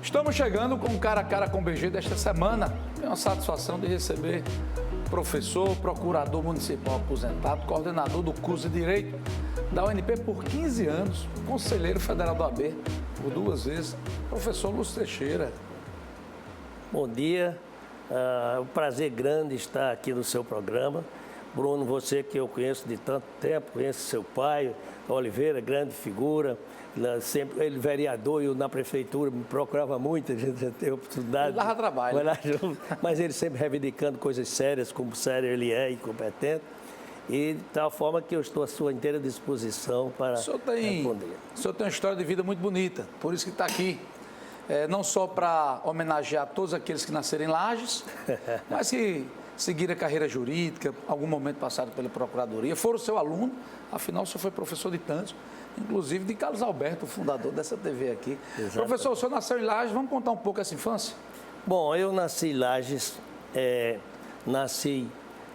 Estamos chegando com o Cara a Cara com o BG desta semana. É uma satisfação de receber professor, procurador municipal aposentado, coordenador do curso de Direito da UNP por 15 anos, conselheiro federal do AB por 2 vezes, professor Lúcio Teixeira. Bom dia, é um prazer grande estar aqui no seu programa. Bruno, você que eu conheço de tanto tempo, conheço seu pai, Oliveira, grande figura, sempre ele vereador, eu na prefeitura me procurava muito, a gente já teve oportunidade. Ele dava trabalho. Mas ele sempre reivindicando coisas sérias, como sério ele é e competente. E de tal forma que eu estou à sua inteira disposição para responder. O senhor tem uma história de vida muito bonita, por isso que está aqui. Não só para homenagear todos aqueles que nasceram em Lages, mas que seguiram a carreira jurídica, algum momento passaram pela Procuradoria, foram seu aluno, afinal o senhor foi professor de tantos, inclusive de Carlos Alberto, o fundador dessa TV aqui. Exatamente. Professor, o senhor nasceu em Lages, vamos contar um pouco essa infância? Bom, eu nasci em Lages, nasci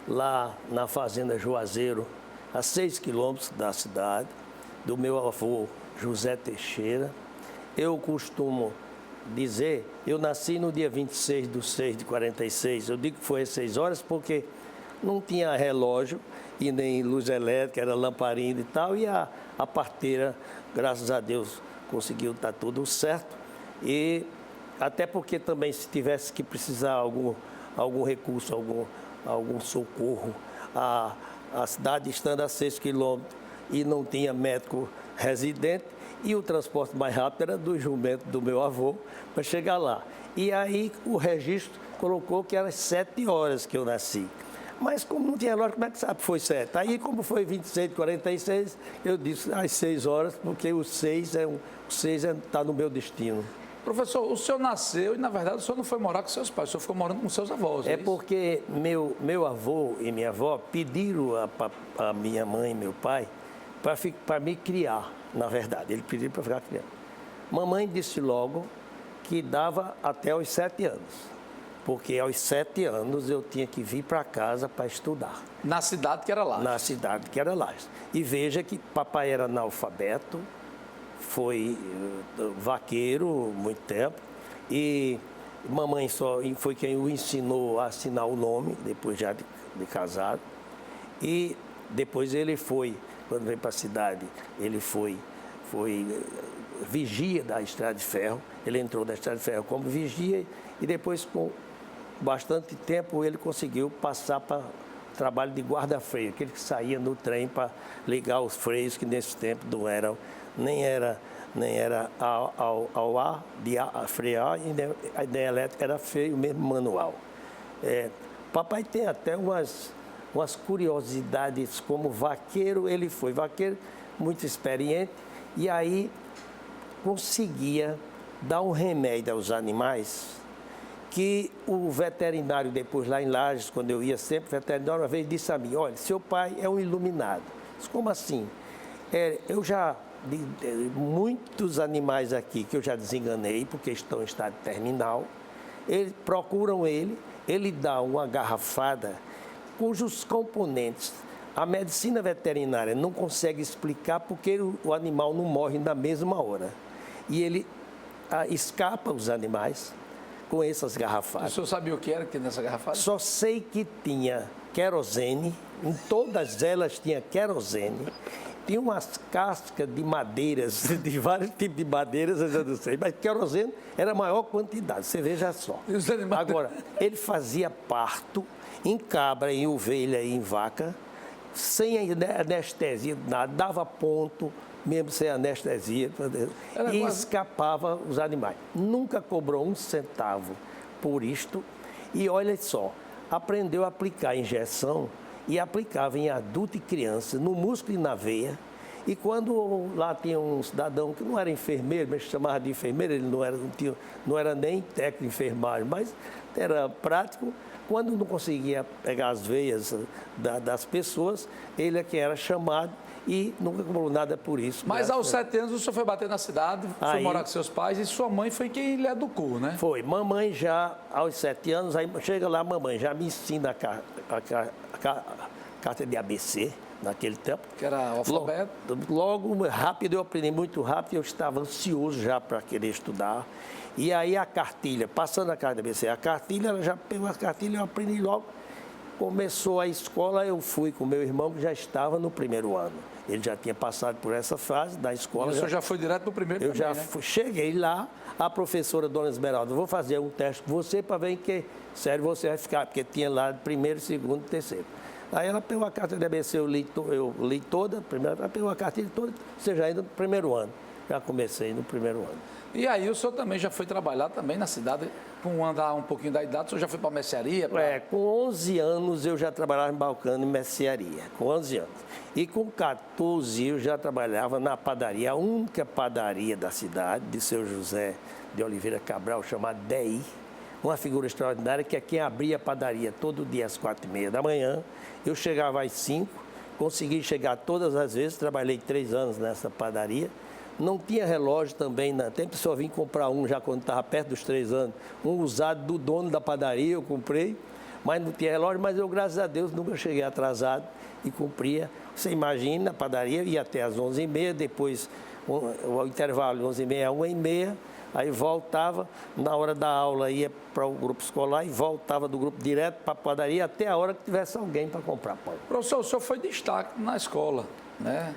lá na Fazenda Juazeiro, a 6 quilômetros da cidade, do meu avô José Teixeira. Eu costumo dizer, eu nasci no dia 26/6/46, eu digo que foi às 6 horas porque não tinha relógio e nem luz elétrica, era lamparina e tal, e a parteira, graças a Deus, conseguiu estar tudo certo, e até porque também se tivesse que precisar algum recurso, algum socorro, a cidade estando a 6 quilômetros e não tinha médico residente, e o transporte mais rápido era do jumento do meu avô para chegar lá. E aí o registro colocou que era às 7 horas que eu nasci. Mas como não tinha relógio, como é que sabe que foi 7? Aí como foi 26/46, eu disse às 6 horas, porque o 6 está no meu destino. Professor, o senhor nasceu e, na verdade, o senhor não foi morar com seus pais, o senhor ficou morando com seus avós. É porque meu avô e minha avó pediram a minha mãe e meu pai para me criar, na verdade. Ele pediu para ficar criando. Mamãe disse logo que dava até os 7 anos, porque aos 7 anos eu tinha que vir para casa para estudar. Na cidade que era Lages? Na cidade que era Lages. E veja que papai era analfabeto, foi vaqueiro muito tempo, e mamãe só foi quem o ensinou a assinar o nome, depois já de casado. E depois ele foi, quando veio para a cidade, ele foi vigia da Estrada de Ferro. Ele entrou na Estrada de Ferro como vigia e depois, com bastante tempo, ele conseguiu passar para trabalho de guarda-freio, aquele que saía no trem para ligar os freios, que nesse tempo não eram, nem era ao ar, de frear, e nem elétrica, era freio mesmo manual. Papai tem até umas curiosidades, como vaqueiro, ele foi vaqueiro, muito experiente, e aí conseguia dar um remédio aos animais, que o veterinário, depois lá em Lages, quando eu ia sempre, o veterinário uma vez disse a mim: olha, seu pai é um iluminado. Disse, como assim? Eu já, muitos animais aqui que eu já desenganei, porque estão em estado terminal, procuram ele dá uma garrafada cujos componentes a medicina veterinária não consegue explicar porque o animal não morre na mesma hora. E ele escapa os animais com essas garrafadas. O senhor sabia o que era que tinha nessa garrafada? Só sei que tinha querosene, em todas elas tinha querosene, tinha umas cascas de madeiras, de vários tipos de madeiras, eu não sei, mas querosene era a maior quantidade, você veja só. Agora, ele fazia parto em cabra, em ovelha e em vaca, sem anestesia, nada, dava ponto, mesmo sem anestesia, e escapava os animais. Nunca cobrou 1 centavo por isto, e olha só, aprendeu a aplicar injeção e aplicava em adulto e criança, no músculo e na veia. E quando lá tinha um cidadão que não era enfermeiro, mas chamava de enfermeiro, ele não era nem técnico de enfermagem, mas era prático. Quando não conseguia pegar as veias das pessoas, ele é que era chamado e nunca cobrou nada por isso. Mas aos 7 anos o senhor foi bater na cidade, foi morar com seus pais e sua mãe foi quem lhe educou, né? Foi. Mamãe já, aos 7 anos, aí chega lá, mamãe já me ensina carta de ABC, naquele tempo. Que era o alfabeto. Logo, rápido, eu aprendi muito rápido, eu estava ansioso já para querer estudar. E aí a cartilha, passando a carta de ABC, a cartilha, ela já pegou a cartilha, eu aprendi logo. Começou a escola, eu fui com meu irmão, que já estava no primeiro ano. Ele já tinha passado por essa fase da escola. E o senhor já foi direto para o primeiro Eu também, já né? cheguei lá, a professora Dona Esmeralda, vou fazer um teste com você para ver em que série você vai ficar, porque tinha lá primeiro, segundo e terceiro. Aí ela pegou a carta de ABC, eu li toda, primeiro, ela pegou a cartilha toda, você já ainda no primeiro ano. Já comecei no primeiro ano. E aí o senhor também já foi trabalhar também na cidade, com andar um pouquinho da idade, o senhor já foi para a mercearia? Com 11 anos eu já trabalhava em balcão e mercearia, com 11 anos. E com 14 eu já trabalhava na padaria, a única padaria da cidade, de Seu José de Oliveira Cabral, chamada DEI, uma figura extraordinária, que é quem abria a padaria todo dia às 4h30 da manhã. Eu chegava às 5, consegui chegar todas as vezes, trabalhei 3 anos nessa padaria. Não tinha relógio também, na tempo só vim comprar um já quando estava perto dos 3 anos, um usado do dono da padaria, eu comprei, mas não tinha relógio, mas eu, graças a Deus, nunca cheguei atrasado e cumpria. Você imagina, a padaria ia até às 11h30, depois o intervalo 11h30 a 1h30, aí voltava, na hora da aula ia para o grupo escolar e voltava do grupo direto para a padaria até a hora que tivesse alguém para comprar pão. Professor, o senhor foi destaque na escola, né?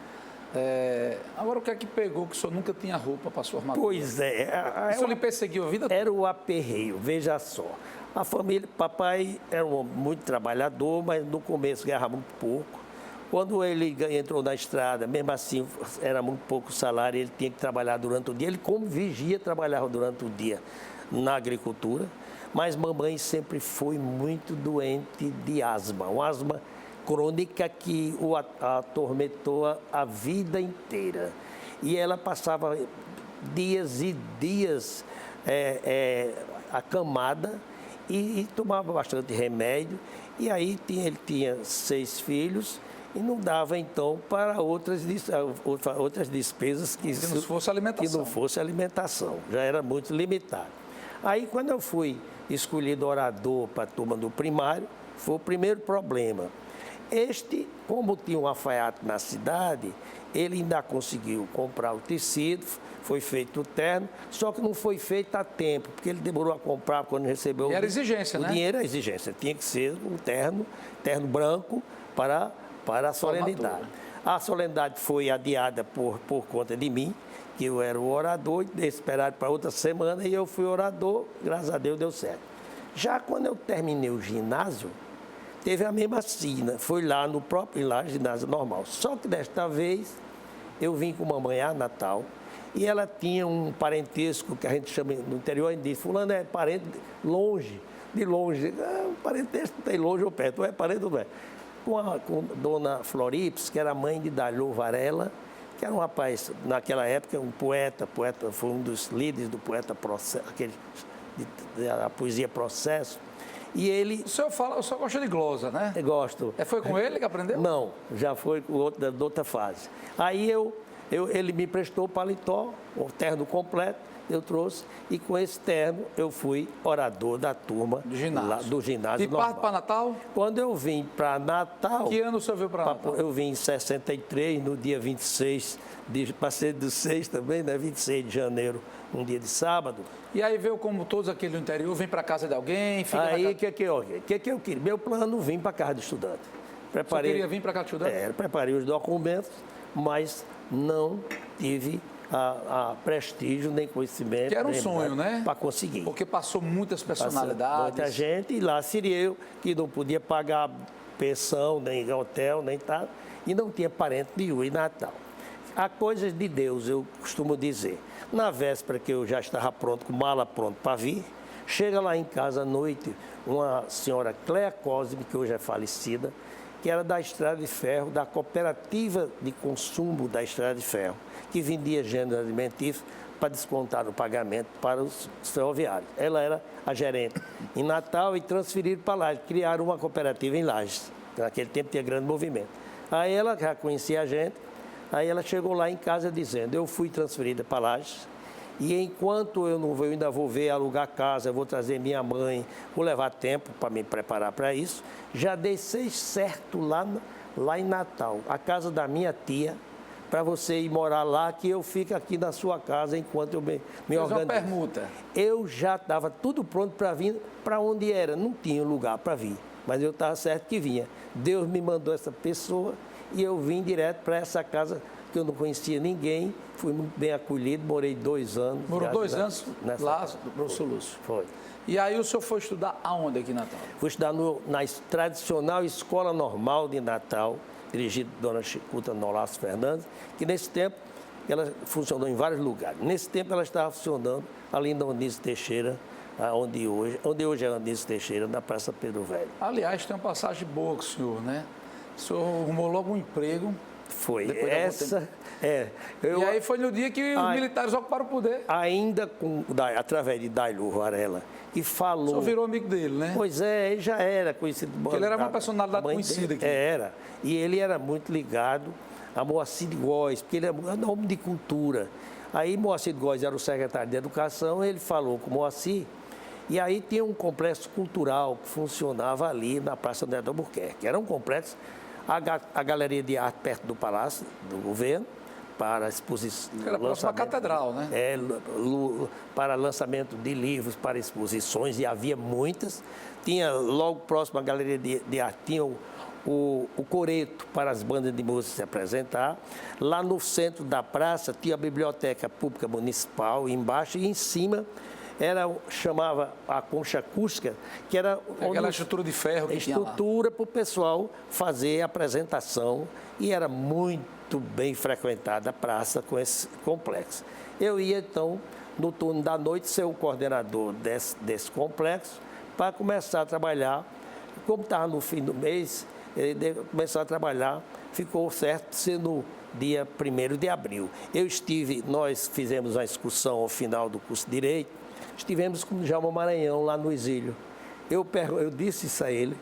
Agora, o que é que pegou que o senhor nunca tinha roupa para sua armadura? Pois é. O senhor lhe perseguiu a vida toda? Era o aperreio, veja só. A família, papai era um homem muito trabalhador, mas no começo ganhava muito pouco. Quando ele entrou na estrada, mesmo assim, era muito pouco salário, ele tinha que trabalhar durante o dia. Ele, como vigia, trabalhava durante o dia na agricultura. Mas mamãe sempre foi muito doente de asma, uma asma crônica que o atormentou a vida inteira. E ela passava dias e dias acamada e tomava bastante remédio. E aí ele tinha 6 filhos e não dava, então, para outras despesas que não fosse alimentação. Que não fosse alimentação. Já era muito limitado. Aí, quando eu fui escolhido orador para a turma do primário, foi o primeiro problema. Como tinha um alfaiate na cidade, ele ainda conseguiu comprar o tecido, foi feito o terno, só que não foi feito a tempo, porque ele demorou a comprar quando recebeu era exigência, né? O dinheiro era exigência, tinha que ser um terno branco para a solenidade. A solenidade foi adiada por conta de mim, que eu era o orador, esperado para outra semana, e eu fui orador, graças a Deus deu certo. Já quando eu terminei o ginásio, teve a mesma cena, foi lá no próprio ginásio normal. Só que desta vez eu vim com mamãe a Natal e ela tinha um parentesco que a gente chama no interior, a gente diz, fulano é parente de longe. O parentesco tem longe ou perto, ou é parente ou não é. Com dona Florips, que era mãe de Dalhô Varela, que era um rapaz, naquela época, um poeta, foi um dos líderes do poeta Processo, da poesia Processo. E ele... O senhor gosta de glosa, né? Eu gosto. Foi com ele que aprendeu? Não, já foi com outra fase. Aí ele me prestou o paletó, o terno completo, eu trouxe, e com esse terno eu fui orador da turma do ginásio E parte para Natal? Quando eu vim para Natal... Que ano o senhor veio para Natal? Eu vim em 63, no dia 26, passei do 6 também, né? 26 de janeiro, um dia de sábado. E aí veio como todos aquele do interior, vem para casa de alguém, fica aí o que eu queria? Meu plano, vim para casa do estudante. Você queria vir para casa do estudante? Preparei os documentos, mas não tive prestígio nem conhecimento. Que era um sonho, né? Para conseguir. Porque passou muitas personalidades. Muita gente, e lá seria eu, que não podia pagar pensão, nem hotel, nem tal, e não tinha parente nenhum em Natal. Há coisas de Deus, eu costumo dizer. Na véspera que eu já estava pronto, com mala pronta para vir, chega lá em casa à noite uma senhora Cléa Cosme, que hoje é falecida, que era da Estrada de Ferro, da cooperativa de consumo da Estrada de Ferro, que vendia gêneros alimentícios para descontar no pagamento para os ferroviários. Ela era a gerente em Natal e transferiram para Lages, criaram uma cooperativa em Lages. Naquele tempo tinha grande movimento. Aí ela já conhecia a gente, aí ela chegou lá em casa dizendo, eu fui transferida para Lages, e enquanto eu ainda vou ver alugar casa, eu vou trazer minha mãe, vou levar tempo para me preparar para isso, já deixei certo lá lá em Natal, a casa da minha tia, para você ir morar lá, que eu fico aqui na sua casa enquanto eu me Fez uma organizo. permuta. Eu já estava tudo pronto para vir para onde era, não tinha lugar para vir, mas eu estava certo que vinha. Deus me mandou essa pessoa e eu vim direto para essa casa que eu não conhecia ninguém, fui muito bem acolhido, morei 2 anos. Morou 2 anos lá, casa. professor Lúcio. Foi. E aí o senhor foi estudar aonde aqui em Natal? Fui estudar na tradicional Escola Normal de Natal, dirigida por Dona Chicuta Nolasco Fernandes, que nesse tempo ela funcionou em vários lugares. Nesse tempo ela estava funcionando ali na Onísio Teixeira, onde hoje é Onísio Teixeira, na Praça Pedro Velho. Aliás, tem uma passagem boa com o senhor, né? O senhor arrumou logo um emprego. Foi. Depois de algum Essa E aí foi no dia que os militares ocuparam o poder. Ainda através de Dailor Varela. E falou. O senhor virou amigo dele, né? Pois é, ele já era conhecido. Porque ele era uma personalidade conhecida aqui. Era. E ele era muito ligado a Moacir de Góes, porque ele é um homem de cultura. Aí Moacir de Góes era o secretário de Educação, ele falou com Moacir. E aí tinha um complexo cultural que funcionava ali na Praça Neto Albuquerque. Era um complexo, a galeria de arte perto do Palácio do Governo, para exposição. Era próximo à catedral, né? Para lançamento de livros, para exposições, e havia muitas. Tinha logo próximo à galeria de arte, tinha o coreto para as bandas de música se apresentar. Lá no centro da praça tinha a Biblioteca Pública Municipal, embaixo, e em cima chamava a concha acústica, que era aquela estrutura de ferro que tinha lá. Estrutura para o pessoal fazer a apresentação, e era muito bem frequentada a praça com esse complexo. Eu ia, então, no turno da noite, ser o coordenador desse complexo, para começar a trabalhar. Como estava no fim do mês, ele começou a trabalhar, ficou certo ser no dia 1º de abril. Nós fizemos a excursão ao final do curso de Direito, estivemos com o Djalma Maranhão lá no exílio. Eu disse isso a ele,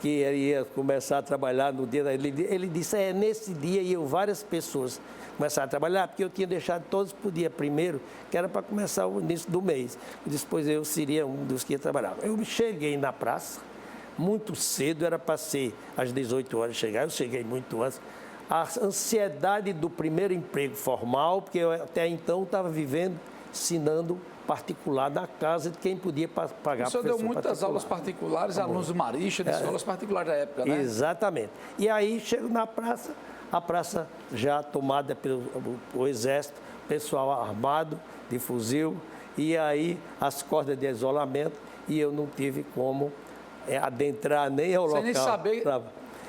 que ele ia começar a trabalhar no dia ele disse, nesse dia iam várias pessoas começar a trabalhar, porque eu tinha deixado todos para o dia 1º, que era para começar o início do mês. Depois eu seria um dos que ia trabalhar. Eu cheguei na praça muito cedo, era para ser às 18 horas chegar, eu cheguei muito antes. A ansiedade do primeiro emprego formal, porque eu até então estava ensinando particular na casa de quem podia pagar. O senhor deu muitas aulas particulares, alunos do Marista, de escolas particulares da época, né? Exatamente. E aí chego na praça, a praça já tomada pelo Exército, pessoal armado de fuzil, e aí as cordas de isolamento, e eu não tive como adentrar nem ao local. Sem nem saber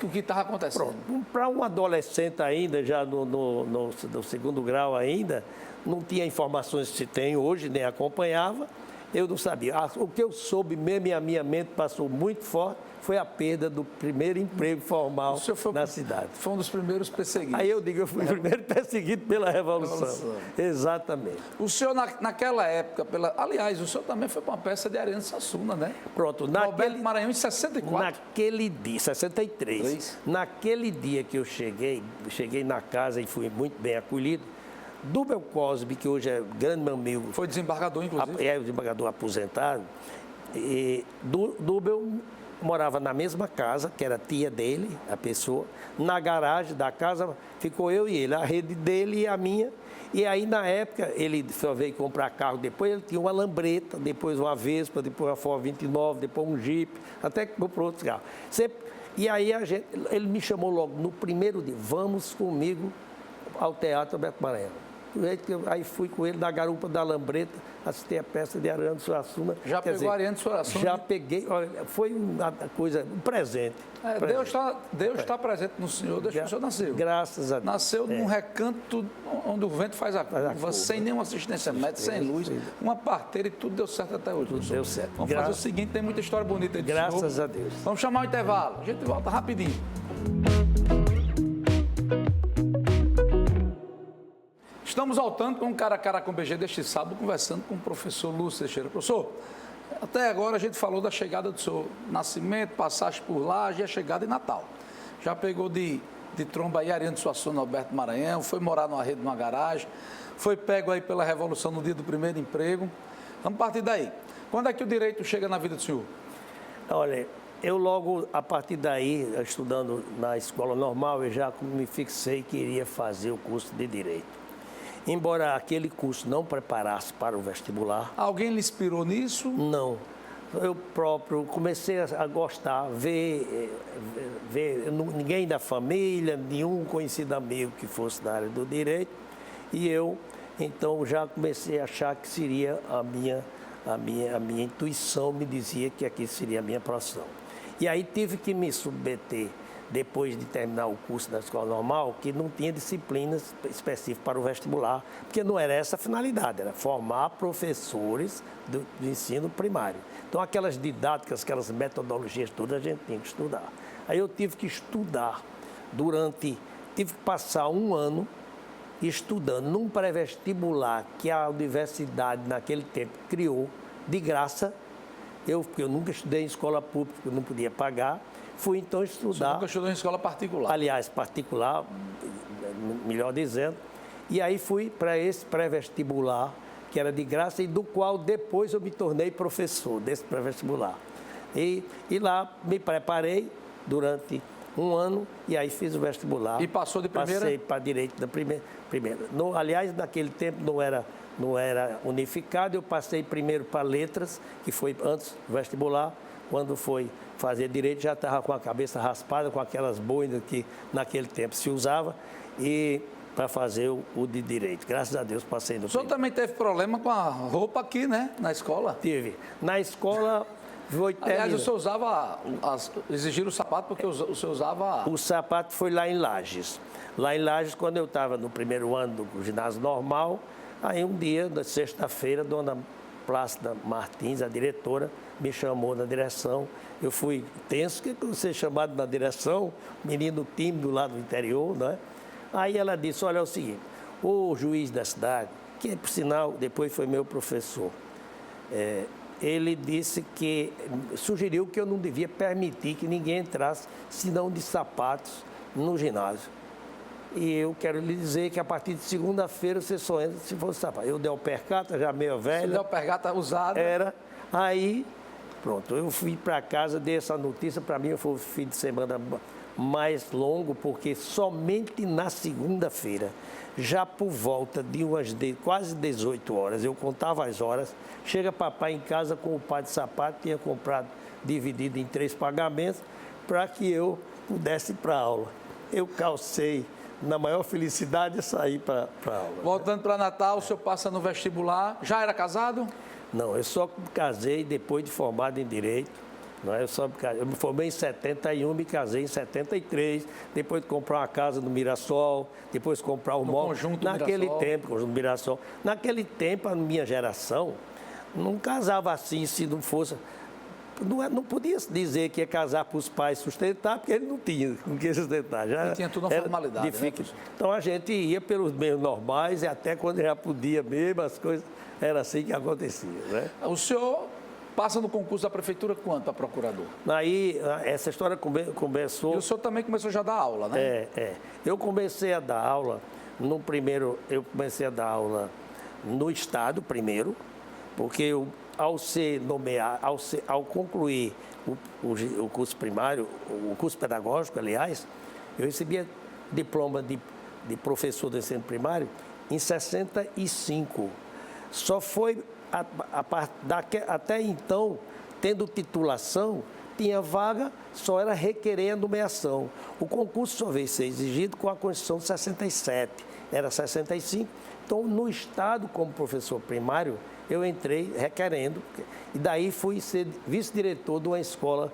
o que estava acontecendo. Para um adolescente ainda, já no 2º grau ainda, não tinha informações que se tem hoje, nem acompanhava, eu não sabia. O que eu soube mesmo e a minha mente passou muito forte foi a perda do primeiro emprego formal na cidade. Foi um dos primeiros perseguidos. Aí eu digo, eu fui o primeiro perseguido pela Revolução. Exatamente. O senhor, naquela época, aliás, o senhor também foi para uma peça de Ariano Suassuna, né? Pronto. Roberto Maranhão, em 64. Naquele dia, 63. Naquele dia que eu cheguei na casa e fui muito bem acolhido, Dúbel Cosme, que hoje é grande meu amigo. Foi desembargador, inclusive. É o desembargador aposentado. E Dúbel morava na mesma casa, que era tia dele, a pessoa. Na garagem da casa ficou eu e ele, a rede dele e a minha. E aí, na época, ele só veio comprar carro depois, ele tinha uma Lambreta, depois uma Vespa, depois uma Ford 29, depois um Jeep, até que comprou outros carros. E aí, ele me chamou logo no primeiro dia, vamos comigo ao Teatro Alberto Maranhão. Aí fui com ele na garupa da Lambreta, assisti a peça de Ariano Suassuna. Já pegou Ariano Suassuna? Já peguei, olha, foi uma coisa, um presente. Deus está presente no senhor desde que o senhor nasceu. Graças a Deus. Nasceu num recanto onde o vento faz a curva, sem nenhuma assistência médica, sem luz, uma parteira, e tudo deu certo até hoje. Tudo deu certo. Vamos fazer o seguinte, tem muita história bonita aí. Graças a Deus. Vamos chamar o intervalo, a gente volta rapidinho. Estamos voltando com um cara a cara com o BG deste sábado, conversando com o professor Lúcio Teixeira. Professor, até agora a gente falou da chegada do seu nascimento, passagem por lá, e a chegada em Natal. Já pegou de tromba aí Ariano Suassuna, Alberto Maranhão, foi morar numa rede, numa garagem, foi pego aí pela Revolução no dia do primeiro emprego. Vamos partir daí. Quando é que o direito chega na vida do senhor? Olha, Eu logo, a partir daí, estudando na escola normal, eu já me fixei que iria fazer o curso de Direito. Embora aquele curso não preparasse para o vestibular. Alguém lhe inspirou nisso? Não. Eu próprio comecei a gostar, ver ninguém da família, nenhum conhecido amigo que fosse da área do direito. E eu, então, já comecei a achar que seria a minha intuição me dizia que aqui seria a minha profissão. E aí tive que me submeter, depois de terminar o curso da escola normal, que não tinha disciplinas específicas para o vestibular, porque não era essa a finalidade, era formar professores do ensino primário. Então, aquelas didáticas, aquelas metodologias todas, a gente tinha que estudar. Aí eu tive que estudar tive que passar um ano estudando num pré-vestibular que a universidade naquele tempo criou, de graça. Porque eu nunca estudei em escola pública, eu não podia pagar. Fui então estudar. Você nunca estudou em escola particular? Aliás, particular, melhor dizendo. E aí fui para esse pré-vestibular, que era de graça, e do qual depois eu me tornei professor desse pré-vestibular. E lá me preparei durante um ano e aí fiz o vestibular. E passou de primeira? Passei para direito da primeira. Aliás, naquele tempo não era unificado, eu passei primeiro para letras, que foi antes do vestibular. Quando foi fazer direito, já estava com a cabeça raspada, com aquelas boinas que naquele tempo se usava, e para fazer o de direito. Graças a Deus passei no O senhor também teve problema com a roupa aqui, né? Na escola? Tive. Na escola foi Aliás, o senhor usava, exigiram o sapato porque o senhor usava... O sapato foi lá em Lages. Lá em Lages, quando eu estava no primeiro ano do ginásio normal, aí um dia, na sexta-feira, dona Plácida Martins, a diretora, me chamou na direção. Eu fui tenso, que ser chamado na direção, menino tímido lá do interior, né? Aí ela disse, olha, é o seguinte, o juiz da cidade, que por sinal depois foi meu professor, ele disse que, sugeriu que eu não devia permitir que ninguém entrasse, senão de sapatos, no ginásio. E eu quero lhe dizer que a partir de segunda-feira você só entra se for sapato. Eu dei o percata, já meio velho. Deu o percata usado. Era. Aí, pronto, eu fui para casa, dei essa notícia, para mim foi o fim de semana mais longo, porque somente na segunda-feira, já por volta de quase 18 horas, eu contava as horas, chega papai em casa com o par de sapato, tinha comprado, dividido em 3 pagamentos, para que eu pudesse ir para a aula. Eu calcei, na maior felicidade, saí para a aula. Voltando para Natal, o senhor passa no vestibular. Já era casado? Não, eu só casei depois de formado em Direito. Não é? Eu me formei em 71, me casei em 73, depois de comprar uma casa no Mirassol, depois de comprar um móvel. Naquele tempo, conjunto Mirassol. Naquele tempo, a minha geração não casava assim, se não fosse... Não podia dizer que ia casar para os pais sustentar, porque ele não tinha com que sustentar. Já tinha tudo uma formalidade, né? Então a gente ia pelos meios normais e até quando já podia mesmo, as coisas era assim que acontecia, né? O senhor passa no concurso da prefeitura quanto para procurador? Aí essa história começou... E o senhor também começou já a dar aula, né? Eu comecei a dar aula, eu comecei a dar aula no Estado primeiro, porque eu... Ao concluir o curso primário, o curso pedagógico, aliás, eu recebia diploma de professor do ensino primário em 65. Só foi, até então, tendo titulação, tinha vaga, só era requerer a nomeação. O concurso só veio ser exigido com a Constituição de 67, era 65. Então, no Estado, como professor primário, eu entrei requerendo, e daí fui ser vice-diretor de uma escola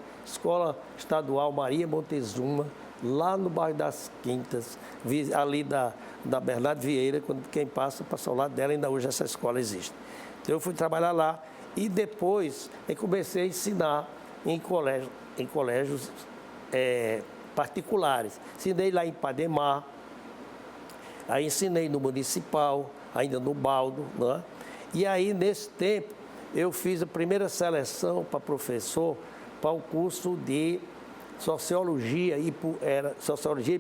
estadual Maria Montezuma, lá no bairro das Quintas, ali da Bernardo Vieira, quem passa ao lado dela, ainda hoje essa escola existe. Então eu fui trabalhar lá e depois eu comecei a ensinar em colégios particulares. Ensinei lá em Pademar, aí ensinei no Municipal, ainda no Baldo, né? E aí, nesse tempo, eu fiz a primeira seleção para professor para o curso de Sociologia e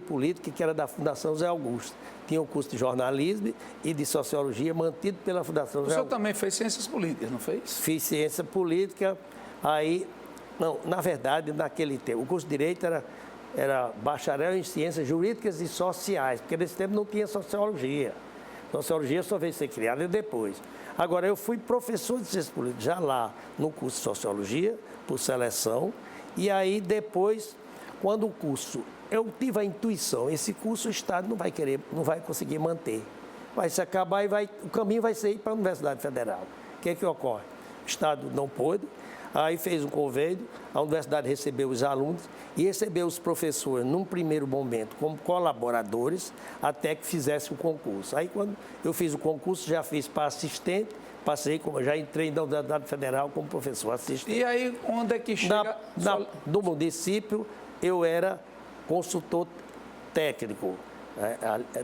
Política, que era da Fundação Zé Augusto. Tinha o curso de jornalismo e de Sociologia mantido pela Fundação Zé Augusto. O senhor também fez Ciências Políticas, não fez? Fiz Ciência Política, aí Não, na verdade, naquele tempo, o curso de Direito era bacharel em Ciências Jurídicas e Sociais, porque nesse tempo não tinha Sociologia. Sociologia só veio ser criada depois. Agora, eu fui professor de Ciências Políticas já lá no curso de Sociologia, por seleção, e aí depois, quando o curso, eu tive a intuição, esse curso o Estado não vai conseguir manter. Vai se acabar e o caminho vai ser ir para a Universidade Federal. O que é que ocorre? O Estado não pôde, aí fez um convênio, a universidade recebeu os alunos e recebeu os professores, num primeiro momento, como colaboradores, até que fizesse o concurso. Aí, quando eu fiz o concurso, já fiz para assistente, já entrei na Universidade Federal como professor assistente. E aí, onde é que chega... No município, eu era consultor técnico.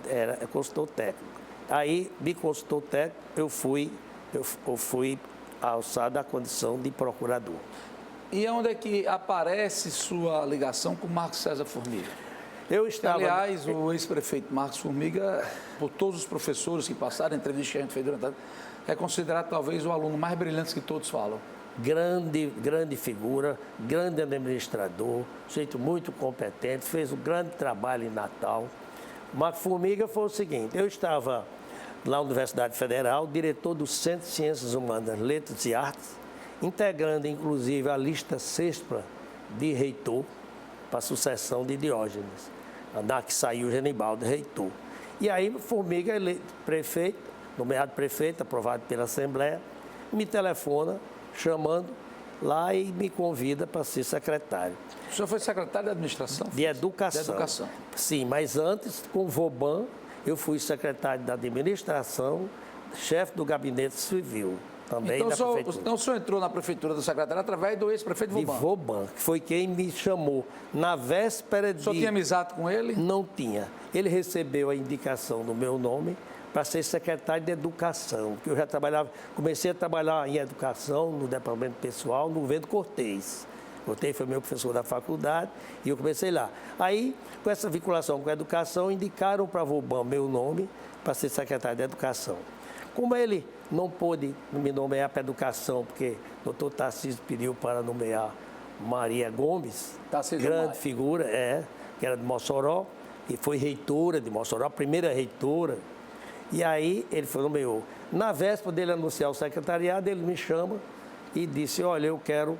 Era consultor técnico. Aí, de consultor técnico, eu fui alçado à condição de procurador. E onde é que aparece sua ligação com Marcos César Formiga? Eu estava... Aliás, o ex-prefeito Marcos Formiga, por todos os professores que passaram, entrevista que a gente fez durante a... é considerado talvez o aluno mais brilhante que todos falam. Grande figura, grande administrador, jeito muito competente, fez um grande trabalho em Natal. Marcos Formiga foi o seguinte, eu estava lá na Universidade Federal, diretor do Centro de Ciências Humanas, Letras e Artes, integrando inclusive a lista sexta de reitor para a sucessão de Diógenes, na que saiu Genibaldo reitor. E aí Formiga, prefeito, nomeado prefeito, aprovado pela Assembleia, me telefona chamando lá e me convida para ser secretário. O senhor foi secretário de administração? De educação. De educação. Sim, mas antes, com o Vauban, eu fui secretário da administração, chefe do gabinete civil, também da prefeitura. Então o senhor entrou na prefeitura do secretário através do ex-prefeito Vauban? De Vauban, que foi quem me chamou na véspera de... O senhor tinha amizade com ele? Não tinha. Ele recebeu a indicação do meu nome para ser secretário de Educação, porque eu já comecei a trabalhar em Educação, no departamento pessoal, no governo Cortez. Cortez foi meu professor da faculdade e eu comecei lá. Aí, com essa vinculação com a Educação, indicaram para Vauban meu nome para ser secretário de Educação. Como ele não pôde me nomear para Educação, porque o doutor Tarcísio pediu para nomear Maria Gomes, grande figura, que era de Mossoró, e foi reitora de Mossoró, a primeira reitora. E aí ele nomeou. Na véspera dele anunciar o secretariado, ele me chama e disse, olha, eu quero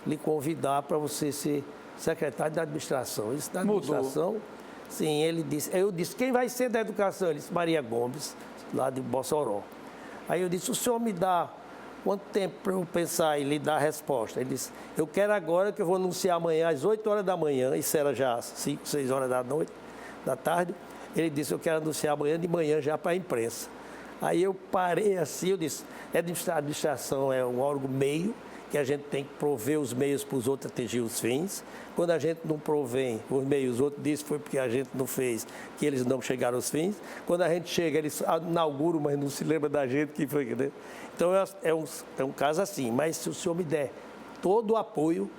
lhe convidar para você ser secretário da administração. Isso da administração? Mudou. Sim, ele disse. Eu disse, quem vai ser da educação? Ele disse, Maria Gomes, lá de Mossoró. Aí eu disse, o senhor me dá quanto tempo para eu pensar e lhe dar a resposta? Ele disse, eu quero agora que eu vou anunciar amanhã às 8 horas da manhã, isso era já 5, 6 horas da tarde. Ele disse, eu quero anunciar amanhã de manhã já para a imprensa. Aí eu parei assim, eu disse, a administração é um órgão meio, que a gente tem que prover os meios para os outros atingir os fins. Quando a gente não provém os meios, os outros dizem que foi porque a gente não fez, que eles não chegaram aos fins. Quando a gente chega, eles inauguram, mas não se lembra da gente que foi. Né? Então é um caso assim, mas se o senhor me der todo o apoio,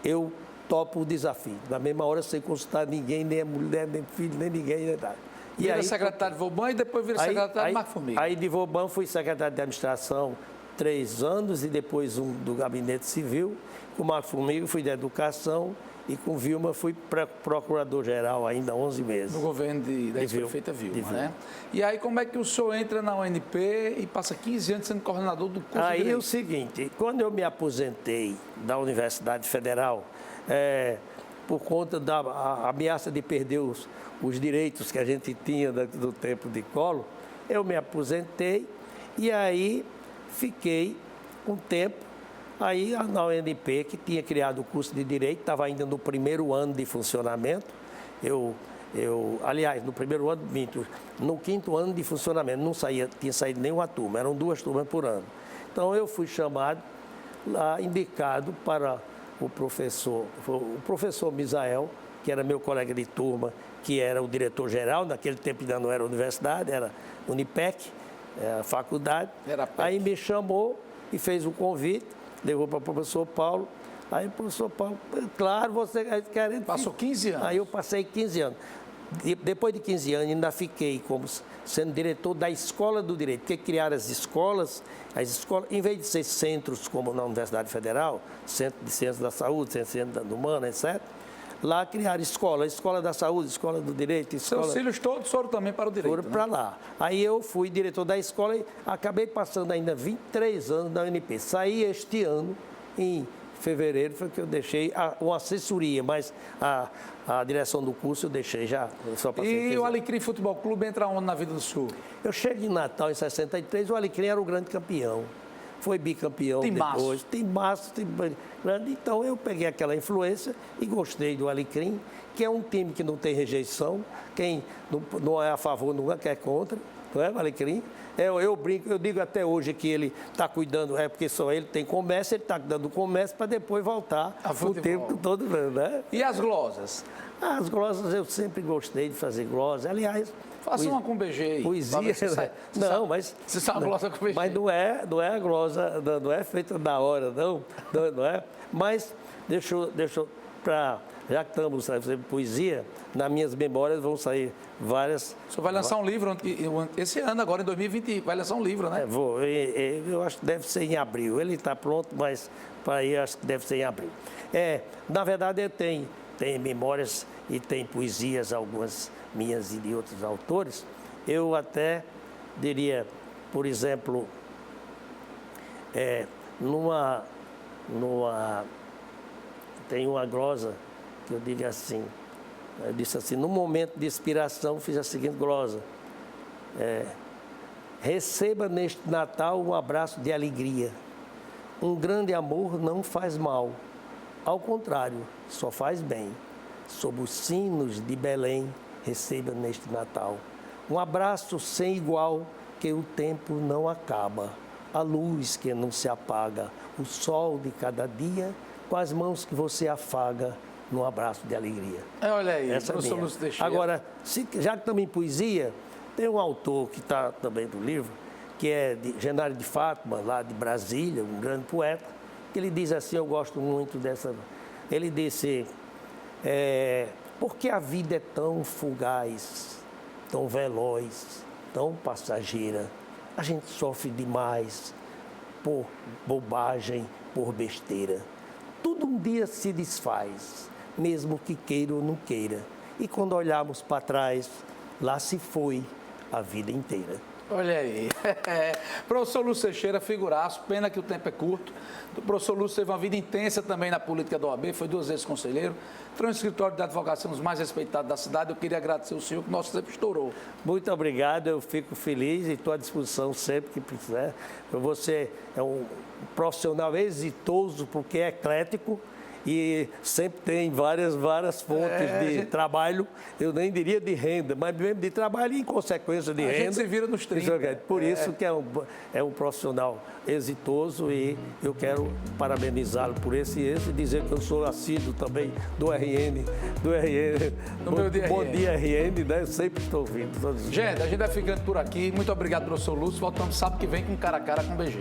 eu topo o desafio. Na mesma hora, sem consultar ninguém, nem a mulher, nem filho, nem ninguém, nem nada. E aí, secretário de Vauban e depois vira secretário de Marcos Formiga. Aí de Vauban fui secretário de administração 3 anos e depois um do gabinete civil. Com Marcos Formiga fui de educação e com Vilma fui procurador-geral ainda 11 meses. No governo da ex-prefeita Vilma, né? E aí como é que o senhor entra na UNP e passa 15 anos sendo coordenador do curso de Direito? Aí é o seguinte, quando eu me aposentei da Universidade Federal, por conta da ameaça de perder os direitos que a gente tinha do tempo de Collor, eu me aposentei e aí fiquei um tempo aí na UNP, que tinha criado o curso de Direito, estava ainda no primeiro ano de funcionamento. Aliás, no primeiro ano, no 5º ano de funcionamento, não tinha saído nenhuma turma, eram 2 turmas por ano. Então eu fui chamado lá, indicado para o professor Misael, que era meu colega de turma, que era o diretor-geral, naquele tempo ainda não era universidade, era Unipec, a faculdade. Aí me chamou e fez um convite, levou para o professor Paulo. Aí o professor Paulo, claro, você querendo... Passou 15 anos? Aí eu passei 15 anos. Depois de 15 anos, ainda fiquei como sendo diretor da Escola do Direito, porque criaram as escolas, em vez de ser centros como na Universidade Federal, Centro de Ciências da Saúde, Ciências Humanas, etc., lá criaram escola da saúde, escola do direito, escola... Seus filhos todos foram também para o direito, Foram para lá. Aí eu fui diretor da escola e acabei passando ainda 23 anos na UNP. Saí este ano, em fevereiro, foi que eu deixei uma assessoria, mas a direção do curso eu deixei já. Só e o Alecrim Futebol Clube entra onde na vida do senhor? Eu cheguei em Natal em 63, o Alecrim era o grande campeão. Foi bicampeão depois. Timaço, grande. Então eu peguei aquela influência e gostei do Alecrim, que é um time que não tem rejeição. Quem não é a favor nunca quer contra, não é o Alecrim? Eu brinco, eu digo até hoje que ele está cuidando, porque só ele tem comércio, ele está cuidando do comércio para depois voltar o tempo todo, né? E as glosas? As glosas eu sempre gostei de fazer glosas. Aliás, faça uma com BG aí. Poesia. Mas você sabe uma glosa com BG. Mas não é a glosa, não é feita na hora, não é? Mas deixa eu já que estamos fazendo poesia, nas minhas memórias vão sair várias. O senhor vai lançar um livro esse ano, agora em 2020, vai lançar um livro, né? Vou. Eu acho que deve ser em abril. Ele está pronto, mas para aí acho que deve ser em abril. Na verdade, tem memórias e tem poesias, algumas minhas e de outros autores. Eu até diria, por exemplo, tem uma glosa que eu digo assim, eu disse assim, no momento de inspiração fiz a seguinte glosa: receba neste Natal um abraço de alegria. Um grande amor não faz mal, ao contrário, só faz bem. Sob os sinos de Belém, receba neste Natal um abraço sem igual, que o tempo não acaba, a luz que não se apaga, o sol de cada dia, com as mãos que você afaga, num abraço de alegria. Olha aí, professor Lúcio Teixeira. Agora, já que estamos em poesia, tem um autor que está também no livro, que é de Genário de Fátima, lá de Brasília, um grande poeta, que ele diz assim, eu gosto muito dessa... Ele disse, por que a vida é tão fugaz, tão veloz, tão passageira? A gente sofre demais por bobagem, por besteira. Tudo um dia se desfaz, mesmo que queira ou não queira. E quando olharmos para trás, lá se foi a vida inteira. Olha aí. Professor Lúcio Teixeira, figuraço, pena que o tempo é curto. O professor Lúcio teve uma vida intensa também na política da OAB, foi 2 vezes conselheiro, entrou no escritório de advocacia, um dos mais respeitados da cidade. Eu queria agradecer ao senhor, que o nosso tempo estourou. Muito obrigado, eu fico feliz e estou à disposição sempre que precisar. Você é um profissional exitoso, porque é eclético e sempre tem várias fontes de trabalho, eu nem diria de renda, mas mesmo de trabalho e em consequência de renda. A gente se vira nos 30. Por isso que é um profissional exitoso e eu quero parabenizá-lo por esse e dizer que eu sou assíduo também do RN. Bom dia, RN, né? Eu sempre estou ouvindo. Gente, a gente vai ficando por aqui. Muito obrigado, professor Lúcio. Voltamos sábado que vem com Cara a Cara com BG.